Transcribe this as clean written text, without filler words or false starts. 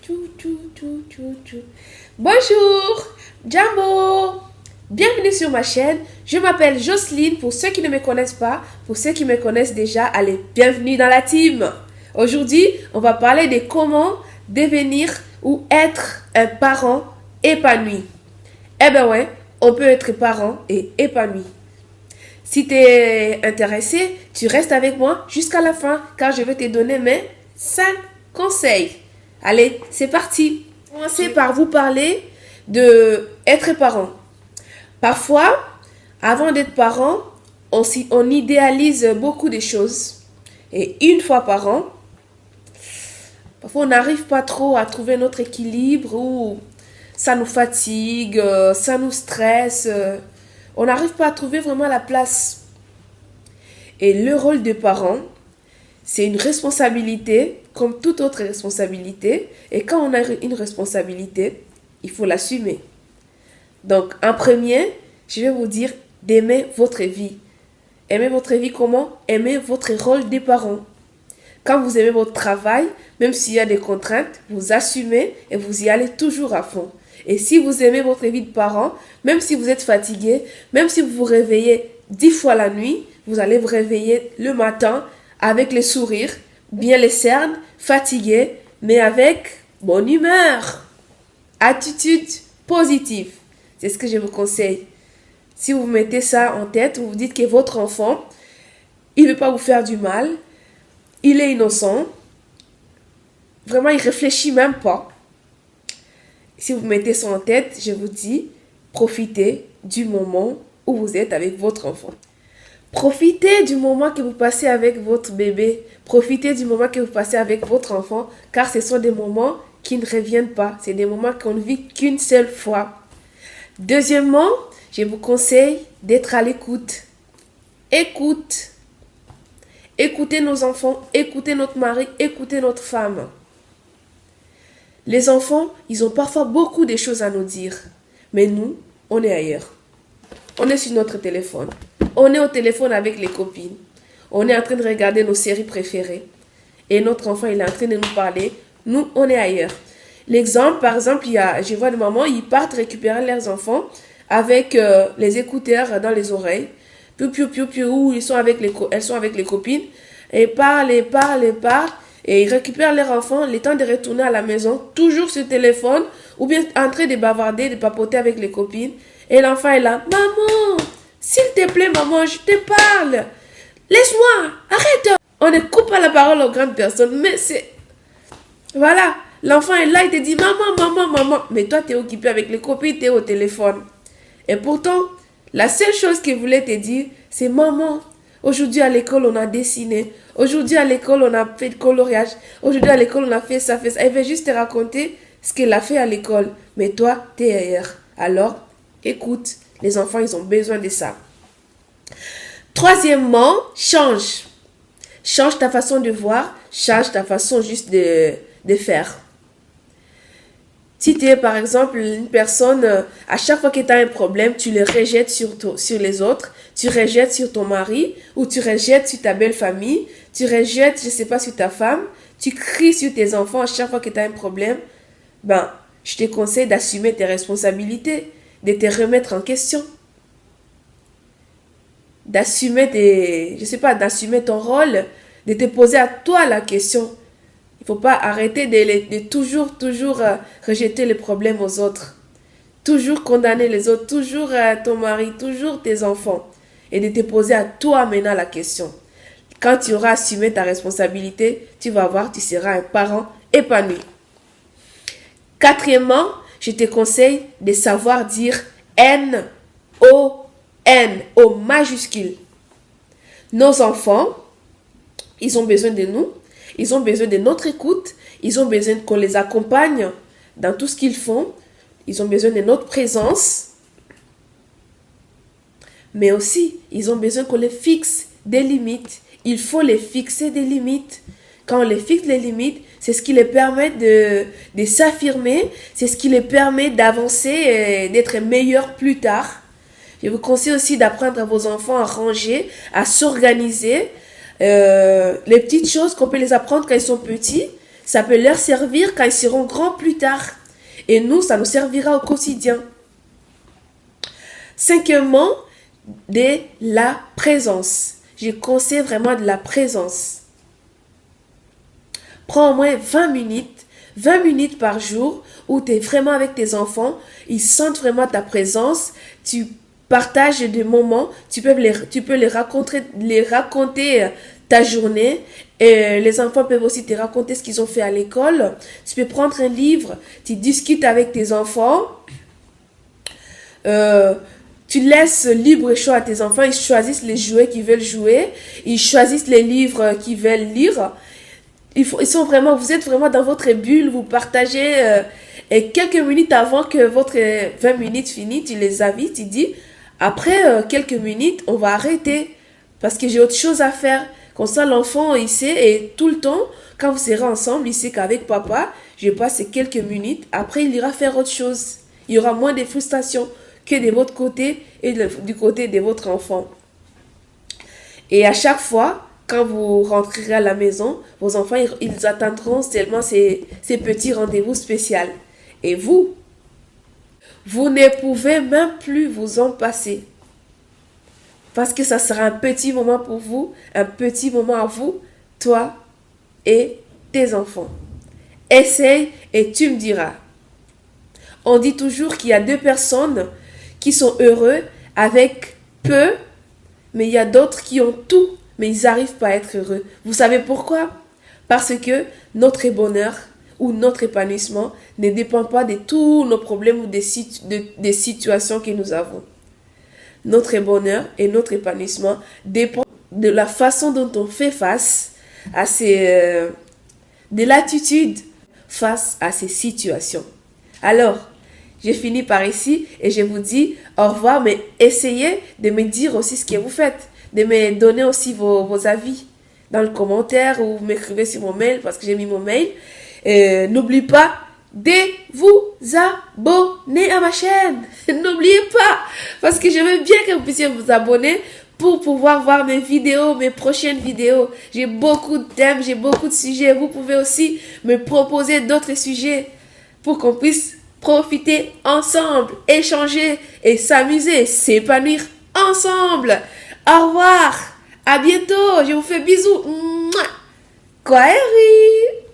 Tchou. Bonjour, Jambo. Bienvenue sur ma chaîne. Je m'appelle Jocelyne pour ceux qui ne me connaissent pas. Pour ceux qui me connaissent déjà, allez, bienvenue dans la team. Aujourd'hui, on va parler de comment devenir ou être un parent épanoui. Eh ben ouais, on peut être parent et épanoui. Si tu es intéressé, tu restes avec moi jusqu'à la fin car je vais te donner mes 5 conseils. Allez, c'est parti. Je vais commencer par vous parler de être parent. Parfois, avant d'être parent, on idéalise beaucoup de choses. Et une fois par an, parfois on n'arrive pas trop à trouver notre équilibre ou ça nous fatigue, ça nous stresse. On n'arrive pas à trouver vraiment la place. Et le rôle de parent, c'est une responsabilité comme toute autre responsabilité. Et quand on a une responsabilité, il faut l'assumer. Donc, en premier, je vais vous dire d'aimer votre vie. Aimer votre vie comment? Aimer votre rôle de parent. Quand vous aimez votre travail, même s'il y a des contraintes, vous assumez et vous y allez toujours à fond. Et si vous aimez votre vie de parent, même si vous êtes fatigué, même si vous vous réveillez 10 fois la nuit, vous allez vous réveiller le matin avec le sourire, bien les cernes, fatigué, mais avec bonne humeur. Attitude positive. C'est ce que je vous conseille. Si vous mettez ça en tête, vous vous dites que votre enfant, il ne veut pas vous faire du mal, il est innocent, vraiment il ne réfléchit même pas. Si vous mettez ça en tête, je vous dis, profitez du moment où vous êtes avec votre enfant. Profitez du moment que vous passez avec votre bébé. Profitez du moment que vous passez avec votre enfant, car ce sont des moments qui ne reviennent pas. C'est des moments qu'on ne vit qu'une seule fois. Deuxièmement, je vous conseille d'être à l'écoute. Écoute. Écoutez nos enfants, écoutez notre mari, écoutez notre femme. Les enfants, ils ont parfois beaucoup de choses à nous dire. Mais nous, on est ailleurs. On est sur notre téléphone. On est au téléphone avec les copines. On est en train de regarder nos séries préférées. Et notre enfant, il est en train de nous parler. Nous, on est ailleurs. L'exemple, par exemple, je vois des mamans, ils partent récupérer leurs enfants avec les écouteurs dans les oreilles. Piou, elles sont avec les copines. Et parlent. Et ils récupèrent leur enfant, le temps de retourner à la maison, toujours sur le téléphone, ou bien en train de bavarder, de papoter avec les copines. Et l'enfant est là, maman, s'il te plaît, maman, je te parle. Laisse-moi, arrête. On ne coupe pas la parole aux grandes personnes, mais c'est... Voilà, l'enfant est là, il te dit, maman. Mais toi, tu es occupé avec les copines, tu es au téléphone. Et pourtant, la seule chose qu'il voulait te dire, c'est maman. Aujourd'hui à l'école, on a dessiné. Aujourd'hui à l'école, on a fait de coloriage. Aujourd'hui à l'école, on a fait ça. Elle veut juste te raconter ce qu'elle a fait à l'école. Mais toi, tu es ailleurs. Alors, écoute, les enfants, ils ont besoin de ça. Troisièmement, change. Change ta façon de voir. Change ta façon juste de faire. Si tu es par exemple une personne, à chaque fois que tu as un problème, tu le rejettes sur les autres, tu rejettes sur ton mari ou tu rejettes sur ta belle famille, tu rejettes, je ne sais pas, sur ta femme, tu cries sur tes enfants à chaque fois que tu as un problème, je te conseille d'assumer tes responsabilités, de te remettre en question, d'assumer ton rôle, de te poser à toi la question. Il ne faut pas arrêter de toujours rejeter les problèmes aux autres. Toujours condamner les autres, toujours ton mari, toujours tes enfants. Et de te poser à toi maintenant la question. Quand tu auras assumé ta responsabilité, tu vas voir, tu seras un parent épanoui. Quatrièmement, je te conseille de savoir dire N-O-N, au majuscule. Nos enfants, ils ont besoin de nous. Ils ont besoin de notre écoute. Ils ont besoin qu'on les accompagne dans tout ce qu'ils font. Ils ont besoin de notre présence. Mais aussi, ils ont besoin qu'on les fixe des limites. Il faut les fixer des limites. Quand on les fixe les limites, c'est ce qui les permet de s'affirmer. C'est ce qui les permet d'avancer et d'être meilleurs plus tard. Je vous conseille aussi d'apprendre à vos enfants à ranger, à s'organiser. Les petites choses qu'on peut les apprendre quand ils sont petits, Ça peut leur servir quand ils seront grands plus tard. Et nous, ça nous servira au quotidien. Cinquièmement, de la présence. Je conseille vraiment de la présence. Prends au moins 20 minutes par jour où tu es vraiment avec tes enfants. Ils sentent vraiment ta présence. Tu partages des moments. Tu peux les raconter ta journée. Et les enfants peuvent aussi te raconter ce qu'ils ont fait à l'école. Tu peux prendre un livre. Tu discutes avec tes enfants. Tu laisses libre choix à tes enfants. Ils choisissent les jouets qu'ils veulent jouer. Ils choisissent les livres qu'ils veulent lire. Vous êtes vraiment dans votre bulle. Vous partagez. Et quelques minutes avant que votre 20 minutes finissent, tu les invites. Tu dis, après quelques minutes, on va arrêter. Parce que j'ai autre chose à faire. Comme ça, l'enfant, il sait. Et tout le temps, quand vous serez ensemble, il sait qu'avec papa, je passe quelques minutes. Après, il ira faire autre chose. Il y aura moins de frustration que de votre côté et du côté de votre enfant. Et à chaque fois, quand vous rentrerez à la maison, vos enfants, ils attendront seulement ces petits rendez-vous spéciaux. Et vous ne pouvez même plus vous en passer. Parce que ça sera un petit moment pour vous, un petit moment à vous, toi et tes enfants. Essaye et tu me diras. On dit toujours qu'il y a deux personnes qui sont heureux avec peu, mais il y a d'autres qui ont tout, mais ils n'arrivent pas à être heureux. Vous savez pourquoi? Parce que notre bonheur ou notre épanouissement ne dépend pas de tous nos problèmes ou des situations que nous avons. Notre bonheur et notre épanouissement dépendent de la façon dont on fait face à de l'attitude face à ces situations. Alors, j'ai fini par ici et je vous dis au revoir, mais essayez de me dire aussi ce que vous faites, de me donner aussi vos avis dans le commentaire ou m'écrivez sur mon mail parce que j'ai mis mon mail. N'oubliez pas de vous abonner à ma chaîne. N'oubliez pas, parce que je veux bien que vous puissiez vous abonner pour pouvoir voir mes vidéos, mes prochaines vidéos. J'ai beaucoup de thèmes, j'ai beaucoup de sujets. Vous pouvez aussi me proposer d'autres sujets pour qu'on puisse profiter ensemble, échanger et s'amuser, s'épanouir ensemble. Au revoir, à bientôt, je vous fais bisous. Kwaheri.